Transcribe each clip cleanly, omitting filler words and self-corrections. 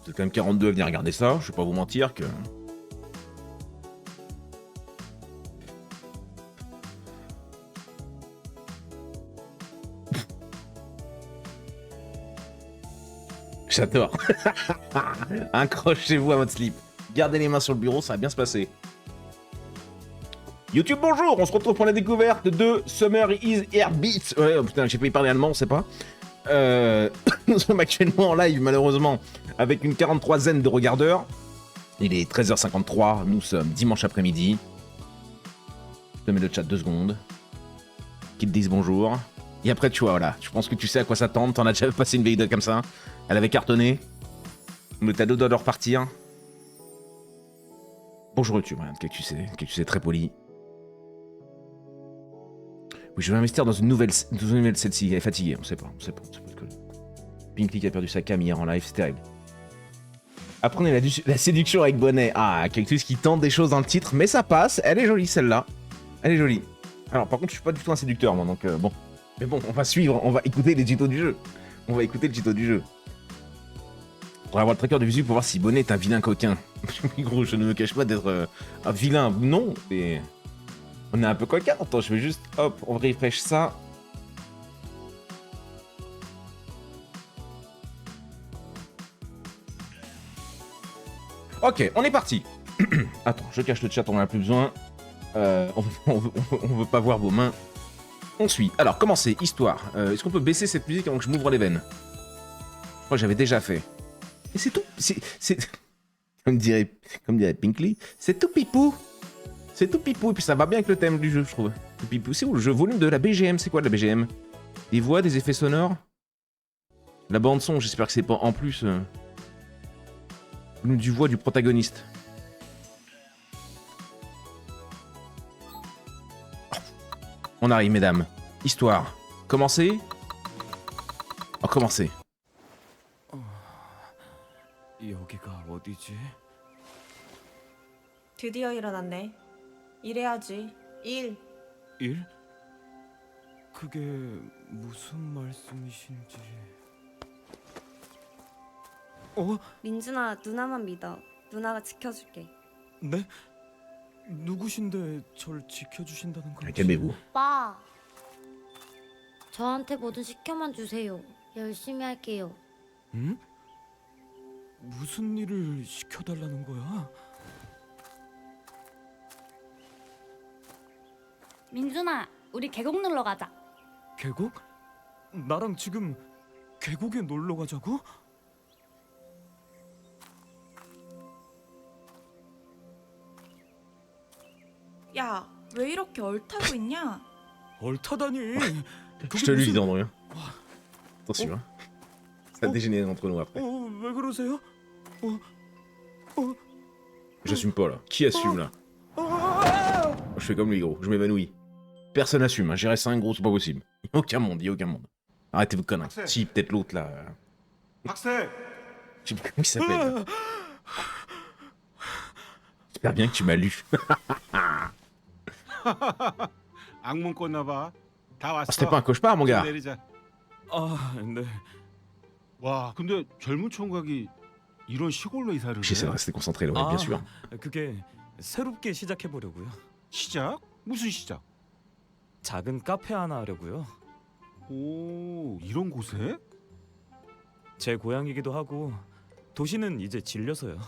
C'est quand même 42 à venir regarder ça, je vais pas vous mentir que... J'adore. Accrochez-vous à votre slip. Gardez les mains sur le bureau, ça va bien se passer. YouTube, bonjour. On se retrouve pour la découverte de Summer is Here Beats. Ouais, oh putain, j'ai pas y parler allemand, on sait pas. Nous sommes actuellement en live, malheureusement, avec une 43zaine de regardeurs. Il est 13h53, nous sommes dimanche après-midi. Je te mets le chat 2 secondes. Qu'ils te disent bonjour. Et après, tu vois, voilà, je pense que tu sais à quoi s'attendre. T'en as déjà passé une vidéo comme ça. Elle avait cartonné. Le cadeau doit repartir. Bonjour YouTube, regarde, que tu sais très poli. Oui, je vais investir dans une nouvelle celle-ci. Elle est fatiguée, on sait pas. Pinky qui a perdu sa cam hier en live, c'est terrible. Apprenez la séduction avec Bonnet. Ah, quelque chose qui tente des choses dans le titre, mais ça passe. Elle est jolie celle-là. Elle est jolie. Alors par contre, je suis pas du tout un séducteur moi, donc bon. Mais bon, on va suivre, on va écouter les tutos du jeu. On va écouter le tuto du jeu. On va avoir le tracker de visu pour voir si Bonnet est un vilain coquin. Gros, je ne me cache pas d'être un vilain. Non, mais... On est un peu coquin. Attends, je vais juste... Hop, on refresh ça. Ok, on est parti. Attends, je cache le chat, on en a plus besoin. On veut pas voir vos mains. On suit. Alors, commencez. Histoire. Est-ce qu'on peut baisser cette musique avant que je m'ouvre les veines? Je crois que j'avais déjà fait. Et c'est tout. C'est... Comme dirait Pinkley, c'est tout pipou. C'est tout pipou. Et puis ça va bien avec le thème du jeu, je trouve. Tout pipou. C'est où le jeu? Volume de la BGM. C'est quoi de la BGM? Des voix, des effets sonores? La bande son, j'espère que c'est pas en plus... Volume du voix du protagoniste. On arrive, mesdames. Histoire. Commencez. Oh, commencez. 여기가 어디지? 드디어 일어났네. 일해야지. 일. 일? 그게 무슨 말씀이신지... 민준아, 누나만 믿어. 누나가 지켜줄게. 네? 누구신데 절 지켜주신다는 건지... Calmez-vous. 오빠, 저한테 뭐든 시켜만 주세요. 열심히 할게요. 응? 무슨 일을 시켜달라는 거야? 민준아, 우리 계곡 놀러 가자. 계곡? 나랑 지금 계곡에 놀러 가자고? 야, 왜 이렇게 얼타고 있냐? 얼타다니... Je te le dis, non, rien. Attention, hein. Ça dégénère entre nous après. 왜 그러세요? J'assume pas, là. Qui assume, là? Je fais comme lui, gros. Je m'évanouis. Personne assume, hein. Gérer 5 gros, c'est pas possible. Aucun monde, y a aucun monde. Arrêtez vos conneries. Si, peut-être l'autre, là. Axel! Je sais plus comment il s'appelle. J'espère bien que tu m'as lu. 악몽 꿨나 봐. 다 왔어. C'était pas un cauchemar, mon gars. 내리자. 아, 네. 와, 근데 젊은 총각이 이런 시골로 이사를 J'essaie de 해? rester concentré, là, ouais, bien sûr. 그게 새롭게 시작해 보려고요. 시작? 무슨 시작? 작은 카페 하나 하려고요. 오, 이런 곳에? 제 고향이기도 하고 도시는 이제 질려서요.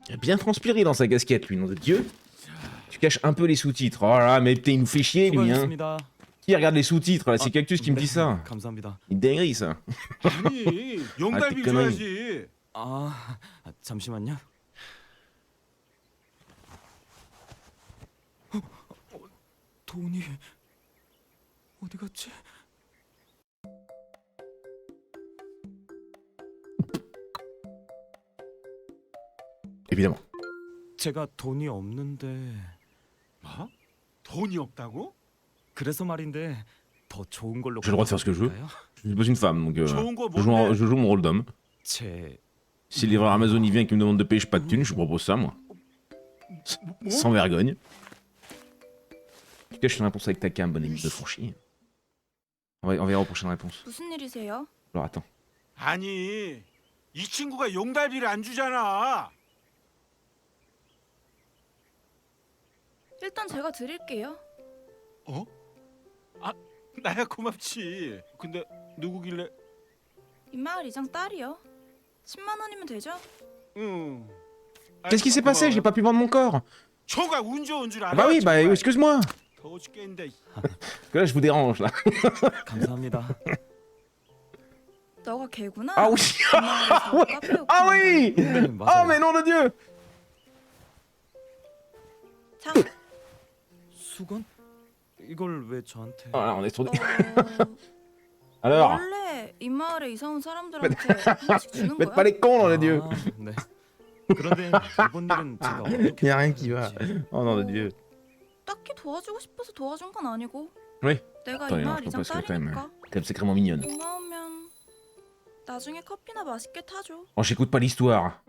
Il a bien transpiré dans sa casquette, lui, nom de Dieu. Tu caches un peu les sous-titres. Oh là, mais putain, il nous fait chier, lui, hein. 수고하셨습니다. Qui regarde les sous-titres, là? C'est Cactus qui me dit ça. 감사합니다. Une dinguerie, ça. 아니, 영달비 아, 줘야지. 아, 잠시만요. 돈이 어디 갔지? Évidemment. 제가 돈이 없는데 뭐? 돈이 없다고? 그래서 말인데 더 좋은 걸로 J'ai le droit de faire ce que je veux. 골라볼까요? Je suis pas une femme, donc 좋은 거 je 뭔데? joue mon rôle d'homme. 제 Si le livreur Amazon il vient et qu'il me demande de payer, je pas de thunes, je lui propose ça, moi. Sans vergogne. Tu caches la réponse avec ta cam, bonne émission de franchir. On verra aux prochaines réponses. 무슨 일이세요? Alors attends. 아니 이 친구가 용달비를 안 주잖아. 일단 제가 드릴게요. 어? 아 나야 고맙지. 근데 누구길래? 이마을 이장 딸이요. 10만 원이면 되죠? 응. Qu'est-ce qui s'est passé? J'ai pas pu vendre mon corps. 총각 운 좋은 줄 알아? Bah oui, bah 정말. excuse-moi. 더워 죽겠는데. Que là je vous dérange là. 감사합니다. 너가 걔구나. Ah oui. 이마을에서 카페 Ah 오픈한다는. oui. 네, Ah 맞아요. mais nom de Dieu. 자, 수건? 이걸 왜 저한테? Ah, on est trop. 어, Alors, 원래 이마을에 이사 온 사람들한테 하나씩 주는 faites 거야? pas les cons, nom de Dieu. 아, 네. 그런데 이번 일은 제가 어떻게? Y a rien qui va. 될지. Oh nom de Dieu. 딱히 도와주고 싶어서 도와준 건 아니고. Oui. 내가 Attends, 이마을 non, 이장 parce que quand même, 딸이니까. quand même sacrément mignonne. 고마우면 나중에 커피나 맛있게 타줘. Oh, j'écoute pas l'histoire.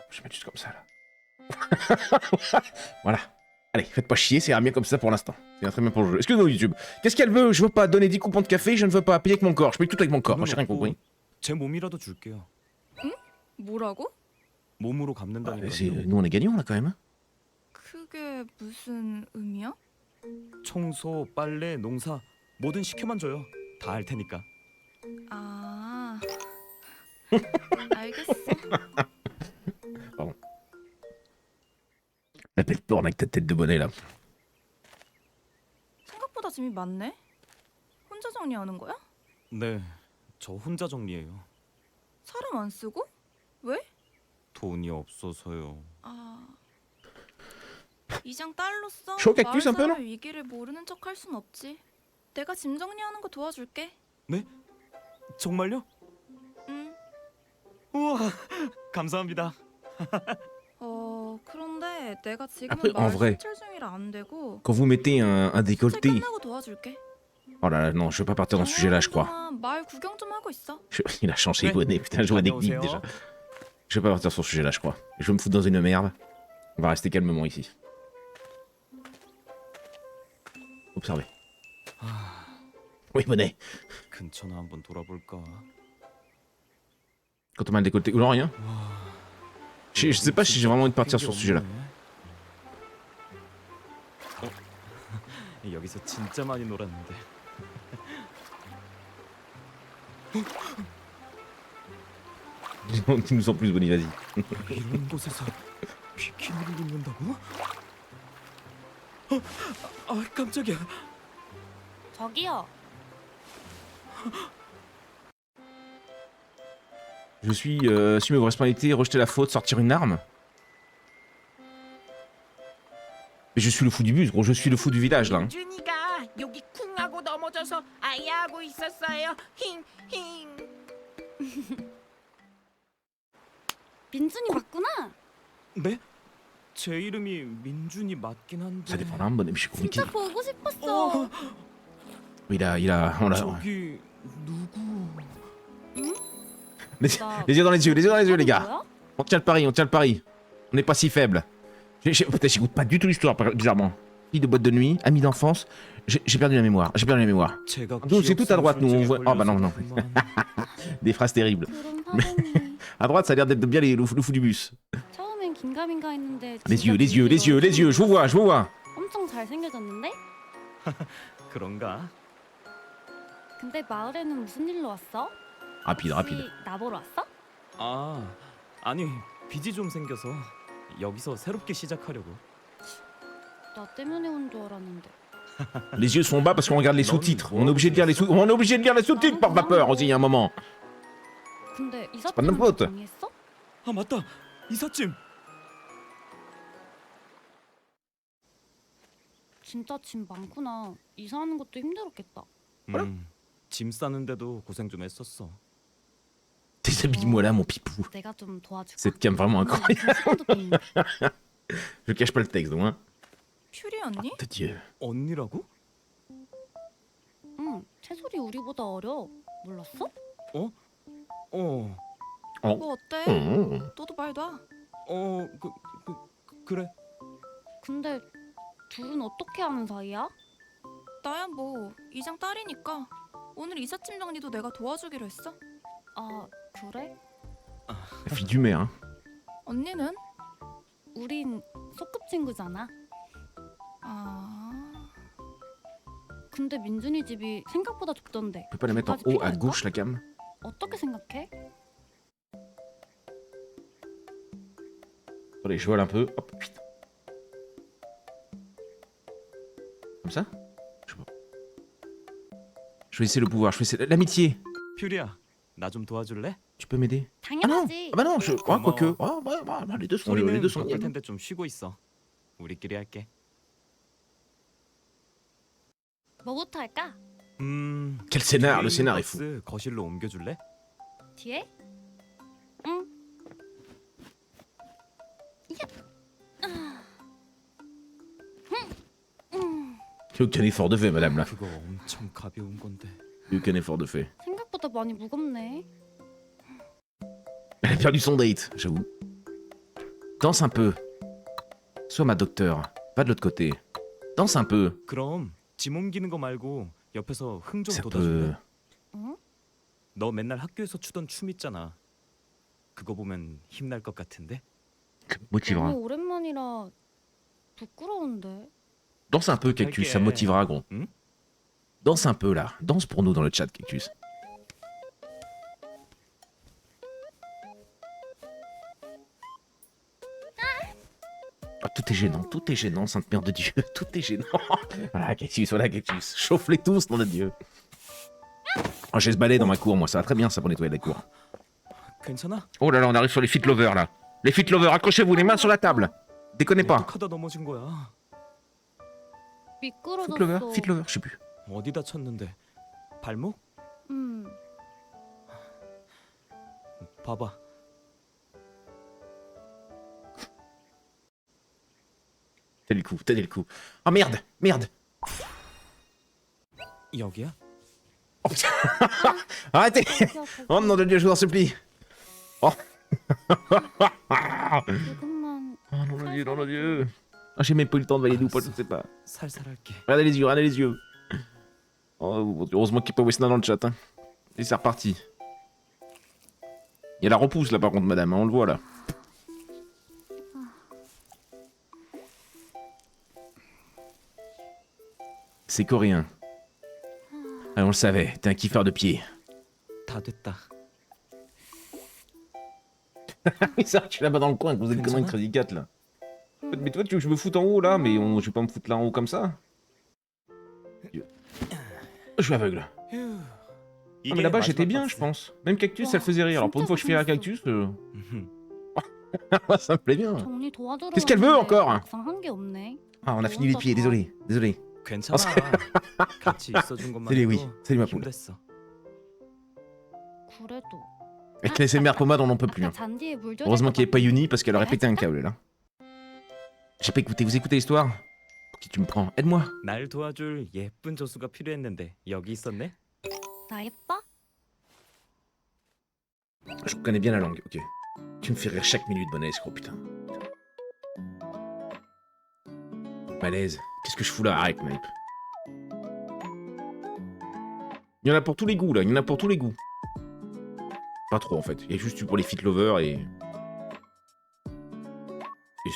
Je vais mettre juste comme ça là. Voilà. Allez, faites pas chier, c'est bien comme ça pour l'instant. C'est très bien pour le jeu. Excuse-moi YouTube. Qu'est-ce qu'elle veut? Je veux pas donner 10 coupons de café, je ne veux pas payer avec mon corps. Je paye tout avec mon corps. Moi j'ai rien compris. 제 몸이라도 줄게요. 뭐라고? 몸으로 C'est- 갚는다니까요. Nous on est gagnants là quand même. 그게 무슨 의미야? 청소, 빨래, 농사 뭐든 시켜만 줘요. 다 할 테니까. 아, 알겠어. La belle porne avec ta tête de bonnet là. 생각보다 짐이 많네. 혼자 정리하는 거야? 네, 저 혼자 정리해요. 사람 안 쓰고? 왜? 돈이 없어서요. 아, 이장 딸로서 쇼 마을 객tus un peu, 사람의 위기를 모르는 척 할 순 없지. 내가 짐 정리하는 거 도와줄게. 정말요? 응. 우와, 감사합니다. 그런데 내가 Après, 지금은 en 마을 vrai. 순찰 중이라 안 되고 Quand vous mettez un 순찰 décolleté. 끝나고 도와줄게. Oh là là, non, je veux pas partir dans ce sujet là, je crois. 동안 마을 구경 좀 하고 있어. Il a changé Ouais. bonnet, putain, je vois des clips déjà. Je vais pas partir sur ce sujet là, je crois. Je vais me foutre dans une merde. On va rester calmement ici. Observez. Oui, bonnet. 근처나 한번 돌아볼까? Quand on m'a le décolleté. Ou non, rien. Je sais pas si j'ai vraiment envie de partir sur ce sujet là. 여기서 진짜 많이 놀았는데. Dis-nous en plus, Bonnie, vas-y. 이런 곳에서 비키니를 입는다고? 깜짝이야. 저기요. Je suis assumer vos responsabilités, rejeter la faute, sortir une arme. Mais je suis le fou du bus, gros, je suis le fou du village là. Hein. 준이가 여기 쿵 하고 넘어져서 아야하고 있었어요. 힝힝. 민준이 맞구나. 네? 제 이름이 민준이 맞긴 한데. Ça dépend d'un bonnet, mais j'ai compris 진짜 qu'il. 보고 싶었어. Il a. On l'a. 저기 누구? Les yeux dans les yeux, les yeux dans les yeux, les gars. 뭐야? On tient le pari, on tient le pari. On n'est pas si faible. Putain, j'écoute pas du tout l'histoire, bizarrement. Fille de boîte de nuit, amie d'enfance. J'ai perdu la mémoire, j'ai perdu la mémoire. 제가 nous, c'est tout à droite, nous, on voit- 기억상실증에 Ah, bah non, non. 걸려서 Des phrases terribles. 그럼 사장님. À droite, ça a l'air d'être bien le fou du bus. 처음엔 긴가민가 했는데 Les yeux, les yeux, les yeux, les yeux, je vous vois, je vous vois. 엄청 잘생겨졌는데? 그런가? 근데 마을에는 무슨 일로 왔어? Rapide, rapide. 혹시 나 보러 왔어? 아, 아니 빚이 좀 생겨서 여기서 새롭게 시작하려고. 나 때문에 온 줄 알았는데. Les yeux sont bas parce qu'on regarde les sous-titres. On est obligé de lire les sous-titres. On est obligé de lire les sous-titres par vapeur aussi, il y a un moment. 근데 pas de 이사팀은 notre faute. 정리했어? 아 맞다, 이삿짐. 진짜 짐 많구나. 이사하는 것도 힘들었겠다. 짐 싸는데도 고생 좀 했었어. Déshabille-moi là, mon pipou. 내가 좀 도와줄까? Cette cam vraiment incroyable. 손도 빈다. Je cache pas le texte, hein. 퓨리 언니? De Dieu. 언니라고? 응, 채솔이 우리보다 어려. 몰랐어? 어, Oh. 뭐 어때? Oh. 너도 말 놔. 그래. 근데 둘은 어떻게 아는 사이야? 나야 뭐 이장 딸이니까 오늘 이삿짐 정리도 내가 도와주기로 했어. 아, 그래? La fille du maire, hein. 언니는? 우린 소꿉친구잖아. 아, 근데 민준이 집이 생각보다 좁던데. On peut pas la mettre en haut à gauche la cam? 어떻게 생각해? Attendez, je vole un peu. Hop, putain. Comme ça? Je sais pas. Je vais essayer le pouvoir, je vais essayer l'amitié. 퓨리야, 나 좀 도와줄래? Tu peux m'aider? Ah non! 당연하지. Ah bah non, je. Ah, Comment? quoique. Ah, bah, les deux sont 우리는 les deux sont 바쁠 liés. 텐데 좀 쉬고 있어. 우리끼리 할게. 뭐부터 할까? Quel scénar, le 뒤에 scénar 있는 est fou. 박스 거실로 옮겨줄래? 뒤에? 응. Aucun effort de fait, madame là. 그거 엄청 가벼운 건데. Aucun effort de fait. 생각보다 많이 무겁네. Elle a perdu son date, j'avoue. Danse un peu. Sois ma docteur. Va de l'autre côté. Danse un peu. 그럼 짐 옮기는 거 말고 옆에서 흥 좀 Ça 돋아줄래? peut. 응? 너 맨날 학교에서 추던 춤 있잖아. 그거 보면 힘날 것 같은데? Motivera. 너무 오랜만이라 부끄러운데. Danse un peu, Cactus, ça me motivera, gros. Hmm? Danse un peu là. Danse pour nous dans le chat, Cactus. Ah, tout est gênant, sainte mère de Dieu, tout est gênant. Voilà, Cactus, chauffe-les tous, nom de Dieu. Oh, j'ai ce balai dans ma cour, moi, ça va très bien ça pour nettoyer la cour. 괜찮아? Oh là là, on arrive sur les fit lovers là. Les fit lovers, accrochez-vous, les mains sur la table. Déconnez pas. 어떡하다 넘어진 거야? Fit lover, 미끄러졌어. fit lover, je sais plus. 어디 다쳤는데? 발목? 응. 봐봐. T'as dit le coup. Oh merde, merde. 여기야? Oh, putain. Arrêtez. Oh nom de Dieu, je vous en supplie. Oh. 조금만. Oh non de Dieu, non de Dieu. Ah, j'ai même pas eu le temps de valider ou pas, je ne sais pas. 살살 할게. Regardez les yeux, regardez les yeux. Oh, heureusement qu'il n'y a pas Wesna dans le chat. Hein. Et c'est reparti. Il y a la repousse là par contre, madame, hein, on le voit là. C'est coréen. Ah, on le savait, t'es un kiffeur de pied. 다 됐다. Oui, ça, tu es là-bas dans le coin, que vous êtes comme un Crazy Cat là. Mais toi, tu veux que je me foute en haut là, mais je vais pas me foutre là en haut comme ça. Je suis aveugle. 휴. Ah, mais là-bas j'étais bien, je pense. Même Cactus, ça le faisait rire. Alors pour une fois que je fais un Cactus, ça me plaît bien. 정리 도와주러. Qu'est-ce qu'elle veut encore? 막상 한 게 없네. Ah, on a fini les pieds, désolé, désolé. 괜찮아. 같이 있어준 Salut, oui. 것만으로도 Salut ma poule. 힘냈어. 그래도. Avec les SMR pommades, on n'en peut plus. 아까 Hein. 잔디에 물 좀. Heureusement qu'il n'y avait pas Uni parce qu'elle aurait pété un câble là. J'ai pas écouté, vous écoutez l'histoire? Pour qui tu me prends? Aide-moi. 날 도와줄 예쁜 조수가 필요했는데 여기 있었네. 나 예뻐? Je connais bien la langue, ok. Tu me fais rire chaque minute, bon escroc, putain. Malaise. Qu'est-ce que je fous là? Arrête, Maip. Il y en a pour tous les goûts là, il y en a pour tous les goûts. Pas trop en fait, il y a juste pour les fit lovers et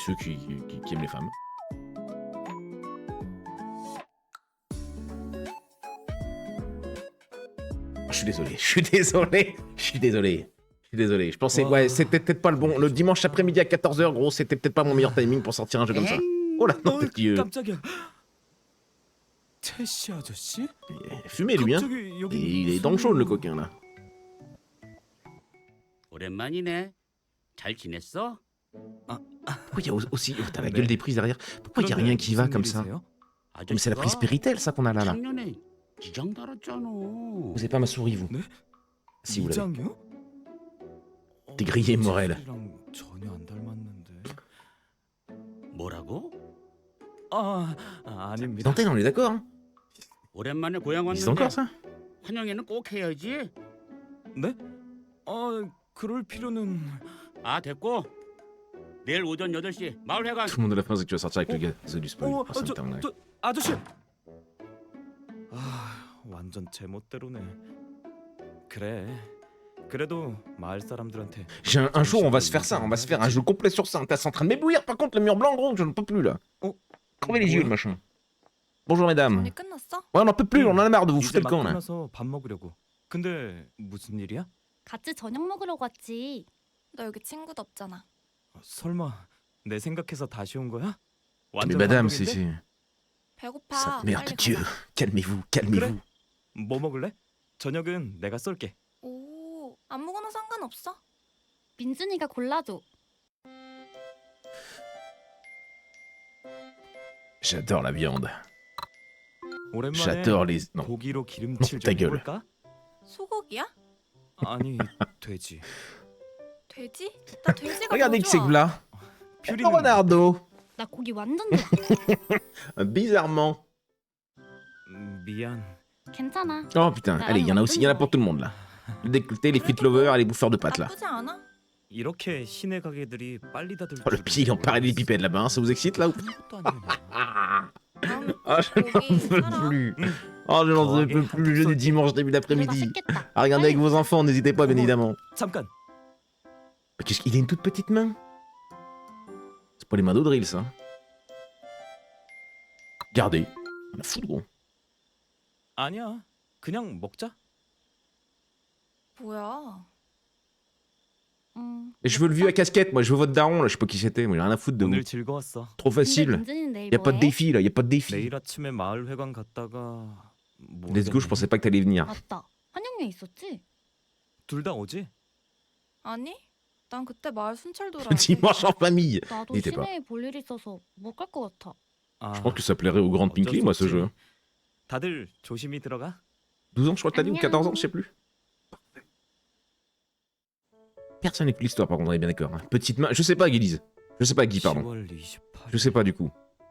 ceux qui aiment les femmes. Je suis désolé, je suis désolé, je suis désolé. Je suis désolé, je pensais, ouais, c'était peut-être pas le bon. Le dimanche après-midi à 14h, gros, c'était peut-être pas mon meilleur timing pour sortir un jeu comme ça. Oh là, non, petit. 깜짝이야. 채씨 아저씨? Fumé lui, hein. 갑자기 Et 여기 il est dans le jaune, le coquin là. 오랜만이네. 잘 지냈어? Pourquoi il y a aussi. Oh, t'as la gueule des prises derrière. Pourquoi il y a rien qui va comme ça? Mais c'est la prise Péritel, ça qu'on a là. 작년에 기장 달았잖아. Vous avez pas ma souris, vous? 네? Si vous l'avez. 이장이요? T'es grillé, Morel. 채씨랑 전혀 안 닮았는데. 뭐라고? 아닙니다. Dentelle, on est d'accord, hein? 오랜만에 고향 Il existe 왔는데 encore ça? 환영회는 꼭 해야지. 네? 그럴 필요는. 아 됐고. 내일 오전 8시 마을회관. Tout le monde a la phrase que tu vas sortir avec le gars. C'est du spoil. Oh, ça me termine. 아저씨. 아, 완전 제멋대로네. 그래. 그래도 마을 사람들한테 Un jour, on va se faire ça, on va se faire un jeu complet sur ça. T'es en train de m'éblouir, par contre, le mur blanc, gros, je n'en peux plus là. Oh, Crevez les yeux, le machin. Bonjour, mesdames. 정리 끝났어? Ouais, on n'en peut plus, on en a marre de vous 이제 foutre le 막 camp là. 끝나서 밥 먹으려고. 근데 무슨 일이야? 같이 저녁 먹으러 갔지. 너 여기 친구도 없잖아. 설마 내 생각해서 다시 온 거야? Mais 완전 madame, 감동인데? c'est. 배고파. Sainte mère de 빨리 Dieu. 가자. Calmez-vous, calmez-vous. 뭐 먹을래? 저녁은 내가 쏠게. 오, 아무거나 상관없어. 민준이가 골라줘. J'adore la viande. 오랜만에 J'adore les. Non. 고기로 기름칠 타 좀 gueule. 해볼까? 소고기야? 아니 돼지. 돼지? 나 돼지가 Regardez 더 que c'est 좋아. que là. 퓨리는 Ronaldo. 나 고기 완전 좋아. Bizarrement. 미안. 괜찮아. Oh putain, allez, il y en a aussi, il y en a pour tout le monde là. Le décolleté, les frites lovers et les bouffeurs de pâtes là. 나쁘지 않아. 이렇게 시내 가게들이 빨리 닫을 Oh, le pied, il en parlait des pipettes là-bas, hein, ça vous excite là ou... 아무것도 아니냐. 다음에 Ah, je n'en 고기 peux 사라. plus. Oh, je n'en peux plus. Le jeudi dimanche, début 그래 d'après-midi. 맛있겠다. À regarder avec vos enfants, n'hésitez pas, bien Oh. évidemment. 잠깐. Mais qu'est-ce qu'il a une toute petite main? C'est pas les mains d'Audril, ça. Regardez. On a foutu gros. 아니야. 그냥 먹자. 뭐야? Et je veux le vieux à casquette, moi, je veux votre daron là, je sais pas qui c'était, moi j'ai rien à foutre de vous. 오늘 즐거웠어. Trop 근데 facile. 민준이는 내일 Y a pas de 뭐해? défi là, y a pas de défi. 내일 아침에 마을 회관 갔다가 Let's go, je pensais pas que t'allais venir. 맞다. 한영애 있었지? 둘다 오지? 아니? 난 그때 마을 순찰 돌아. Dimanche en famille. 나도 N'était pas. 시내에 볼 일 있어서 못 갈 것 같아. 아, Je pense que ça plairait aux grandes Pinkley, moi, ce jeu. 다들 조심히 들어가. 12 ans, je crois que t'as dit, ou Agnon. 14 ans, je sais plus. Personne n'écoute l'histoire, par contre, on est bien d'accord. hein. Petite main, je sais pas, Guélise. Je sais pas, Guy, pardon. 10월 28일. Je sais pas du coup.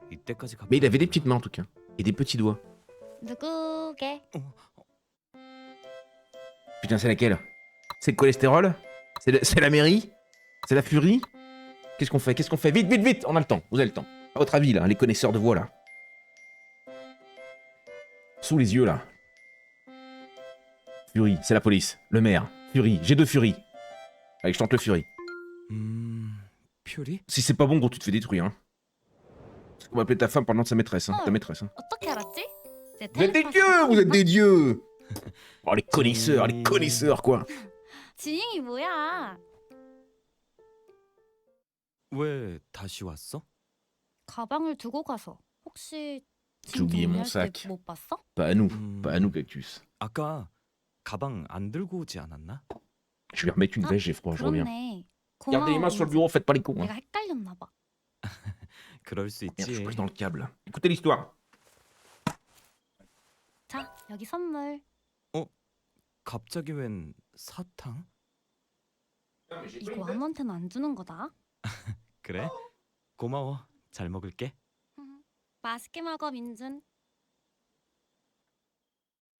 이때까지 가. Mais il avait des petites mains en tout cas. Et des petits doigts. 누구게? Putain, c'est laquelle? C'est le cholestérol? C'est la mairie? C'est la furie? Qu'est-ce qu'on fait? Qu'est-ce qu'on fait? Vite, vite, vite! On a le temps, vous avez le temps. À votre avis, là, les connaisseurs de voix, là. Sous les yeux, là. Furie, c'est la police. Le maire. Furie. J'ai deux furies. Allez, je tente le furie. 퓨리? Si c'est pas bon, gros, tu te fais détruire, hein. C'est qu'on va appeler ta femme pendant de sa maîtresse, hein. Ta maîtresse, hein. 어떻게 알았지? 내 Vous êtes des 텔레파시 dieux! Vous êtes 봤구나. des dieux! Oh, les connaisseurs, quoi. 지잉이 뭐야? 왜 다시 왔어? 가방을 두고 가서 혹시 J'ai oublié mon 정리할 때 sac. 못 봤어? Pas à nous. Pas à nous, Cactus. 아까 가방 안 들고 오지 않았나? Je vais remettre une Ah, veste, j'ai froid, je reviens. 그렇네. Gardez les mains sur le bureau, faites pas les cons. Hein. 내가 헷갈렸나 봐. 그럴 수 Merde, je suis 있지. pris dans le câble. Écoutez l'histoire. 자, 여기 선물. 갑자기 웬 사탕? 이거 아무한테는 안 주는 거다. 그래? 고마워. 잘 먹을게. 맛있게 먹어, 민준.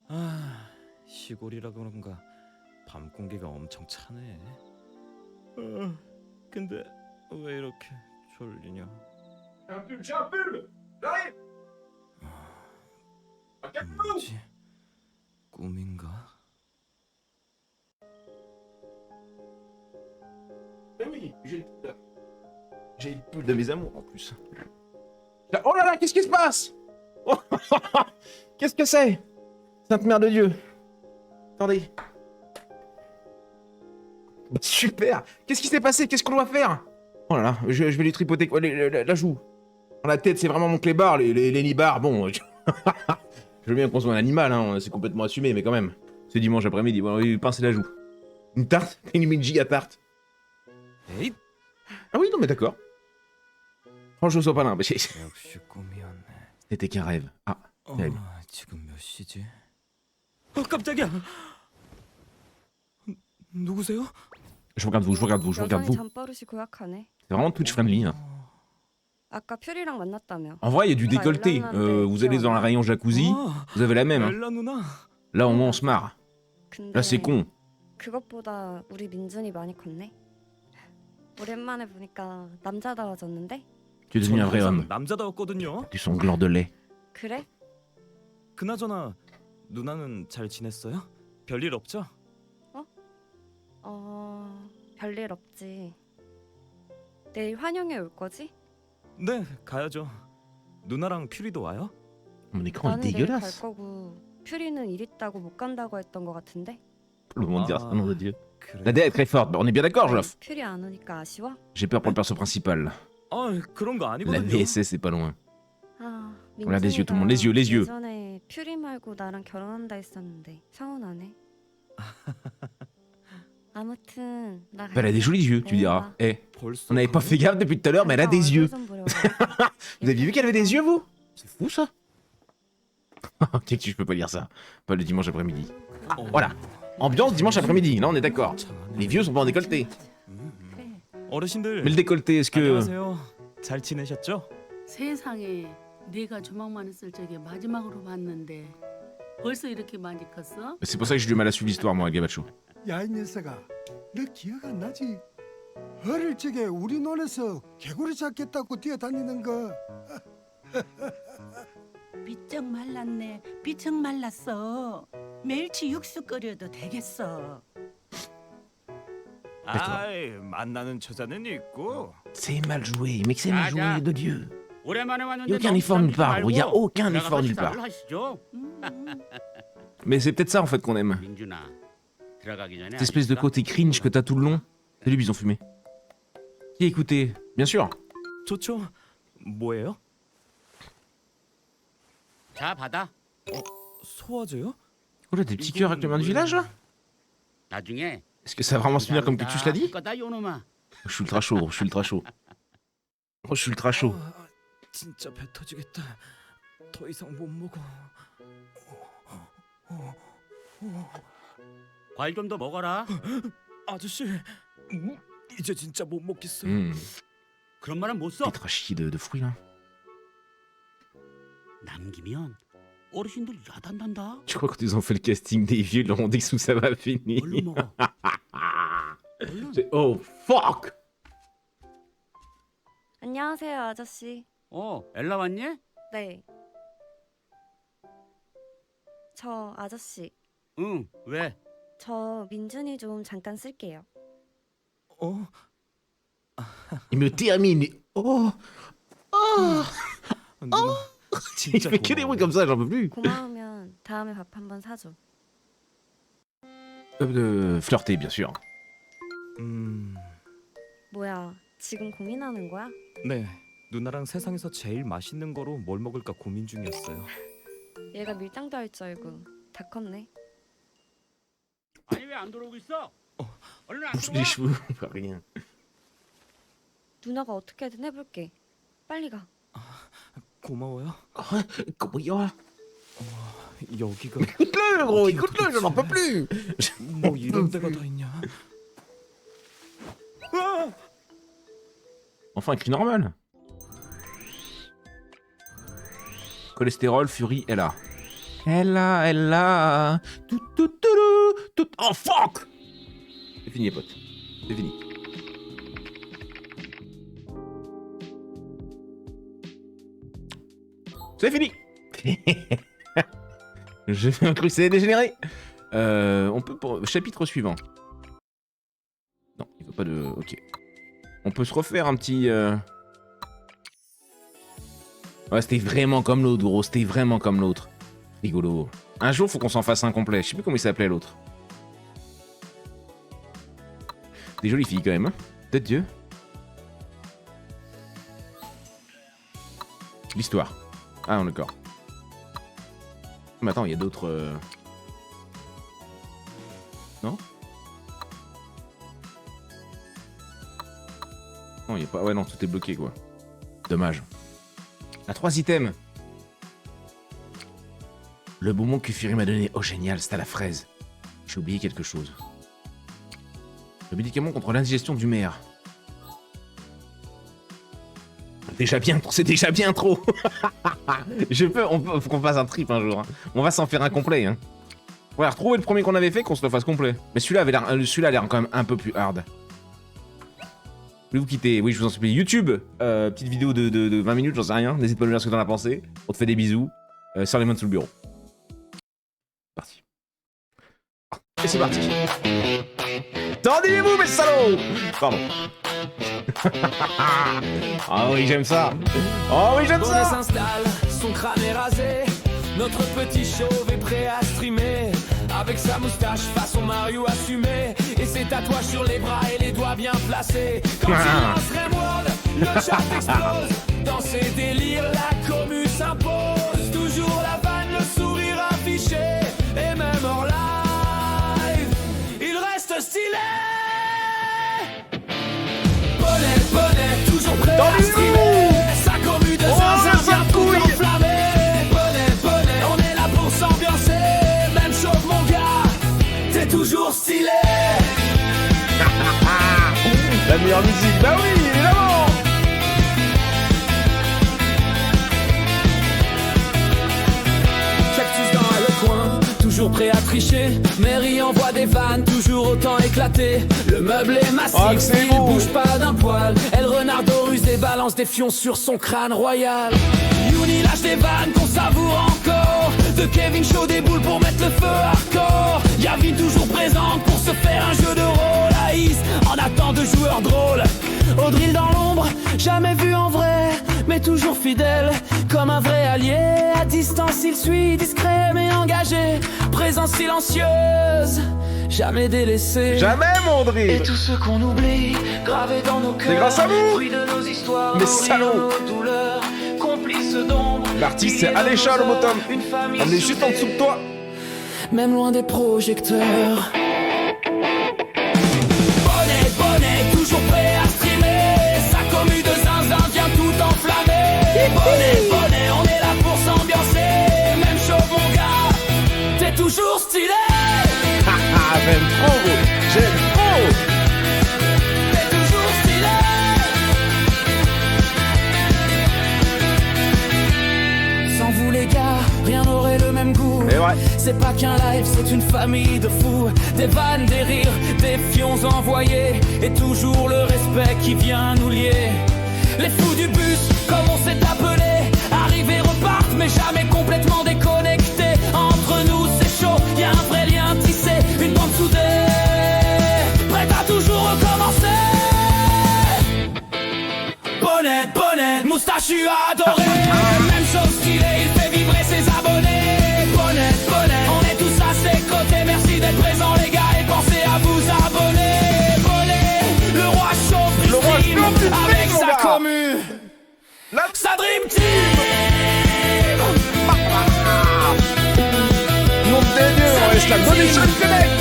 아, 시골이라 그런가 밤 공기가 엄청 차네. 근데 왜 이렇게 졸리냐? 뭐지? 꿈인가? Oui, j'ai le pull de mes amours en plus. Oh là là, qu'est-ce qui se passe? Oh, qu'est-ce que c'est? Sainte Mère de Dieu. Attendez. Bah, super. Qu'est-ce qui s'est passé? Qu'est-ce qu'on doit faire? Oh là là, je vais lui tripoter quoi, la joue. Dans la tête, c'est vraiment mon clébard, les nibards. Bon, je veux bien qu'on soit un animal, hein, c'est complètement assumé, mais quand même. C'est dimanche après-midi, bon, lui pincer la joue. Une tarte? Une mini à tarte. 에잇! Ah oui, non, mais d'accord. Franchement, sois pas là. 역시 꿈이었네. C'était qu'un rêve. Ah, elle. 지금 몇 시지? 깜짝이야! 누구세요? Je regarde vous, je regarde vous, je regarde 여전히 vous. 잠버릇이 고약하네. C'est vraiment Twitch friendly. Hein. 아까 퓨리랑 만났다며. En vrai, il y a du décolleté. Vous allez dans la rayon jacuzzi, vous avez la même. Hein. 엘라 누나. Là, au moins, on se marre. 근데 Là, c'est con. 그것보다 우리 민준이 많이 컸네. 오랜만에 보니까 남자다워졌는데? Tu es devenu un vrai 항상 homme. 남자다웠거든요. Du sanglant de lait. 그래? 그나저나 누나는 잘 지냈어요? 별일 없죠? 별일 없지. 내일 환영회 올 거지? 네, 가야죠. 누나랑 퓨리도 와요? Mon écran est 나는 내일 갈 dégueulasse. 거고 퓨리는 일 있다고 못 간다고 했던 거 같은데? Pour le monde dire ça, nom de Dieu. 그래. La DA est très forte, on est bien d'accord, Joff. 퓨리 안 오니까 아쉬워? J'ai peur pour le perso principal. 그런 거 La 아니거든요. VSS c'est pas loin. 아, On a des yeux, tout le monde, les yeux, les yeux. 예전에 퓨리 말고 나랑 결혼한다 했었는데 서운하네. 아무튼 나 Bah, elle a des jolis yeux, tu diras. Eh, 벌써 on n'avait pas fait gaffe depuis tout à l'heure, mais elle a des yeux. 좀 Vous aviez vu qu'elle avait des yeux, vous? C'est fou, ça. Tiens, que je peux pas lire ça. Pas le dimanche après-midi. Voilà. Ambiance dimanche après-midi, là on est d'accord. Les vieux sont pas en décolleté. 어르신들. Mais le décolleté, est-ce que... 안녕하세요. 잘 지내셨죠? 세상에 네가 조망만 했을 적에 마지막으로 봤는데 벌써 이렇게 많이 컸어? C'est pour ça que j'ai du mal à suivre l'histoire, moi, Gabacho. 야, 이 녀석아, 너 기억 안 나지? 어릴 적에 우리 논에서 개구리 잡겠다고 뛰어다니는 거. 비쩍 말랐네. 비쩍 말랐어. 멸치 육수 끓여도 되겠어. 아이, 만나는 처자는 있고. C'est mal joué, mais que c'est mal joué, de Dieu. 오랜만에 Y 왔는데 a aucun 너무 effort nulle 부담 part, gros. Y a 말고 aucun 들어가서 effort nulle 식사를 part. 하시죠. Mais c'est peut-être ça, en fait, qu'on aime. 민준아, 들어가기 전에 Cette espèce de 아닐까? côté cringe que t'as tout le long. Salut, bison fumé. Qui a écouté? Bien sûr. 좋죠. 뭐예요? 자, 받아. 소화제요? Oh là, des petits cœurs avec le main du village, là? 나중에 Est-ce que ça va vraiment se finir comme Cactus l'a dit? 거다 요놈아. Je suis ultra chaud, gros, je suis ultra chaud. Oh, je suis ultra chaud. 진짜 배 터지겠다. 더 이상 못 먹어. 과일 좀 더 먹어라. 아저씨, 이제 진짜 못 먹겠어. 그런 말은 못 써. T'es trashy de fruits, là. 남기면 어르신들 야단난다. Tu crois que quand ils ont fait le casting des vieux, ils leur ont dit que ça va finir? 얼른 먹어. 얼른. Oh, fuck! 안녕하세요, 아저씨. 엘라 왔니? 네. 저 아저씨, 응. 왜? 저 민준이 좀 잠깐 쓸게요. Il me termine. Oh! Oh! 누나, Il 진짜 fait que des bruits 고마워요. comme ça, j'en peux plus. 고마우면 다음에 밥 한번 사줘. Flirter, bien sûr. 뭐야, 지금 고민하는 거야? 네, 누나랑 세상에서 제일 맛있는 거로 뭘 먹을까 고민 중이었어요. 얘가 밀당도 할 줄 알고 다 컸네. 아니 왜 안 들어오고 있어? 얼른 안 Bouge 들어와. les cheveux, rien. 누나가 어떻게든 해볼게. 빨리 가. 고마워요. Comment 여기가 Écoute-le, gros, écoute-le, je n'en peux plus. 뭐 이런 데가 다 있냐? Enfin, un cri normal. Cholestérol, furie, elle a. Elle a. Tout, tout, tout, tout. Oh fuck! C'est fini, les potes. C'est fini. C'est fini! J'ai fait un cru, c'est dégénéré. On peut pour chapitre suivant. Non, il faut pas de. Ok. On peut se refaire un petit. Ouais, c'était vraiment comme l'autre, gros. C'était vraiment comme l'autre. Rigolo. Un jour, faut qu'on s'en fasse un complet. Je sais plus comment il s'appelait l'autre. Des jolies filles quand même. Hein. Tête Dieu. L'histoire. Ah, d'accord. Mais attends, il y a d'autres. Non? Non, il y a pas. Ouais, non, tout est bloqué quoi. Dommage. À 3 items. Le bonbon que Fury m'a donné. Oh, génial, c'est à la fraise. J'ai oublié quelque chose. Le médicament contre l'indigestion du maire. Déjà bien, c'est déjà bien trop. Faut qu'on fasse un trip un jour. Hein. On va s'en faire un complet. Hein. On va retrouver le premier qu'on avait fait, qu'on se le fasse complet. Mais celui-là a l'air quand même un peu plus hard. Voulez-vous quitter? Oui, je vous en supplie. YouTube, petite vidéo de 20 minutes, j'en sais rien. N'hésite pas à me dire ce que t'en as pensé. On te fait des bisous. Sors les mains sous le bureau. Parti. Et c'est parti. Tendez-vous, mes salauds. Pardon. Ah oui, j'aime ça. Oh oui, j'aime Bonnet ça. s'installe, son crâne est rasé. Notre petit chauve est prêt à streamer. Avec sa moustache façon Mario assumé. Et ses tatouages sur les bras et les doigts bien placés. Quand il lance Rimworld, le chat explose. Dans ses délires, la commu s'impose. Toujours la vanne, le sourire affiché. Et même hors live, il reste stylé. Bonnet, toujours prêt à streamer. Sa commu de zinzin vient tout enflammer. Bonnet, on est là pour s'ambiancer. Même chauve mon gars, t'es toujours stylé. La meilleure musique, bah oui, évidemment. Cactus dans le coin, toujours prêt à tricher. Mary envoie des vannes, toujours autant éclatées. Le meuble est massif, Oh, c'est il beau. bouge pas d'un poil. Elle renardoruse et balance des fions sur son crâne royal. Youni lâche des vannes qu'on savoure encore. De Kevin Show des boules pour mettre le feu hardcore. Yavin toujours présente pour se faire un jeu de rôle. Aïs en attend de joueurs drôles. Audril dans l'ombre, jamais vu en vrai, mais toujours fidèle, comme un vrai allié. À distance il suit, discret mais engagé. Présence silencieuse, jamais délaissé. Jamais, mon drill. Et tous ceux qu'on oublie, gravés dans nos cœurs. C'est grâce à vous. Fruits de nos histoires, Mais nos rires, salauds. nos douleurs, complices d'ombre. L'artiste, c'est Alécha, le bottom. Une famille On est juste en dessous de toi. même loin des projecteurs. Bonnet, toujours prêt à streamer. Sa commu de zinzin vient tout enflammer. Bonnet, on est là pour s'ambiancer. Même chauve mon gars, t'es toujours stylé. J'aime trop, gros. J'aime trop. T'es toujours stylé. Sans vous les gars, rien n'aurait le même goût. Et ouais. C'est pas qu'un live, c'est une famille de fous. Des vannes, des rires, des fions envoyés. Et toujours le respect qui vient nous lier. Les fous du bus, comme on s'est appelé, arrivent et repartent, mais jamais complètement déconnectés. Entre nous c'est chaud, y a un vrai lien tissé. Une bande soudée, prête à toujours recommencer. Bonnet, moustachu adoré. Même chose stylé, il fait vibrer ses abonnés. Bonnet, on est tous à ses côtés. Merci d'être présents les gars et pensez à vous abonner. Bonnet, le roi chaud Le roi stream chaud du stream, avec mon sa gars. commu, sa dream team. Nom de dieu, on laisse la Donation Connect.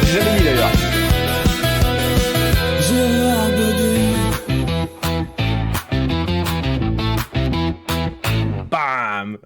J'ai jamais mis d'ailleurs. Gérard Baudet. Bam.